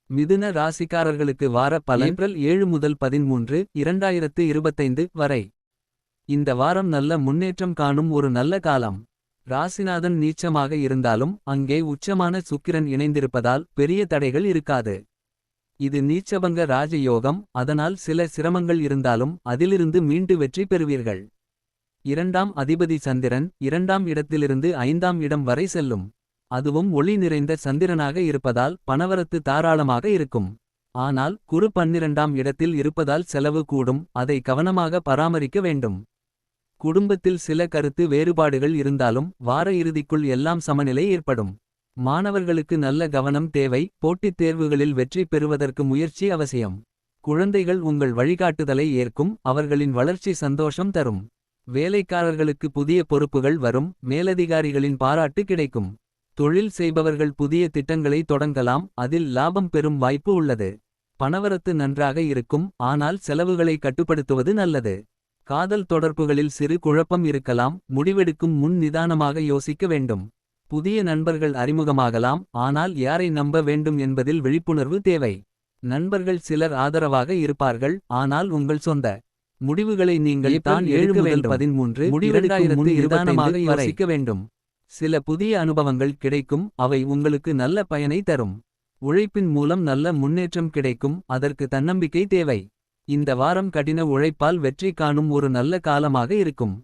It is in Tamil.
மிதுன ராசிக்காரர்களுக்கு வார பலன் ஏப்ரல் 7 முதல் 13, 2025 வரை. இந்த வாரம் நல்ல முன்னேற்றம் காணும் ஒரு நல்ல காலம். ராசிநாதன் நீச்சமாக இருந்தாலும் அங்கே உச்சமான சுக்கிரன் இணைந்திருப்பதால் பெரிய தடைகள் இருக்காது. இது நீச்சபங்க ராஜயோகம், அதனால் சில சிரமங்கள் இருந்தாலும் அதிலிருந்து மீண்டு வெற்றி பெறுவீர்கள். இரண்டாம் அதிபதி சந்திரன் 2ஆம் இடத்திலிருந்து 5ஆம் இடம் வரை செல்லும். அதுவும் ஒளி நிறைந்த சந்திரனாக இருப்பதால் பணவரத்து தாராளமாக இருக்கும். ஆனால் குரு 12ஆம் இடத்தில் இருப்பதால் செலவு கூடும், அதை கவனமாக பராமரிக்க வேண்டும். குடும்பத்தில் சில கருத்து வேறுபாடுகள் இருந்தாலும் வார இறுதிக்குள் எல்லாம் சமநிலை ஏற்படும். மாணவர்களுக்கு நல்ல கவனம் தேவை, போட்டித் தேர்வுகளில் வெற்றி பெறுவதற்கு முயற்சி அவசியம். குழந்தைகள் உங்கள் வழிகாட்டுதலை ஏற்கும், அவர்களின் வளர்ச்சி சந்தோஷம் தரும். வேலைக்காரர்களுக்கு புதிய பொறுப்புகள் வரும், மேலதிகாரிகளின் பாராட்டு கிடைக்கும். தொழில் செய்பவர்கள் புதிய திட்டங்களை தொடங்கலாம், அதில் லாபம் பெறும் வாய்ப்பு உள்ளது. பணவரத்து நன்றாக இருக்கும், ஆனால் செலவுகளை கட்டுப்படுத்துவது நல்லது. காதல் தொடர்புகளில் சிறு குழப்பம் இருக்கலாம், முடிவெடுக்கும் முன் நிதானமாக யோசிக்க வேண்டும். புதிய நண்பர்கள் அறிமுகமாகலாம், ஆனால் யாரை நம்ப வேண்டும் என்பதில் விழிப்புணர்வு தேவை. நண்பர்கள் சிலர் ஆதரவாக இருப்பார்கள், ஆனால் உங்கள் சொந்த முடிவுகளை நீங்கள் தான் 7 முதல் 13 முடிவெடுக்கும் முன் நிதானமாக யோசிக்க வேண்டும். சில புதிய அனுபவங்கள் கிடைக்கும், அவை உங்களுக்கு நல்ல பயனை தரும். உழைப்பின் மூலம் நல்ல முன்னேற்றம் கிடைக்கும், அதற்கு தன்னம்பிக்கை தேவை. இந்த வாரம் கடின உழைப்பால் வெற்றி காணும் ஒரு நல்ல காலமாக இருக்கும்.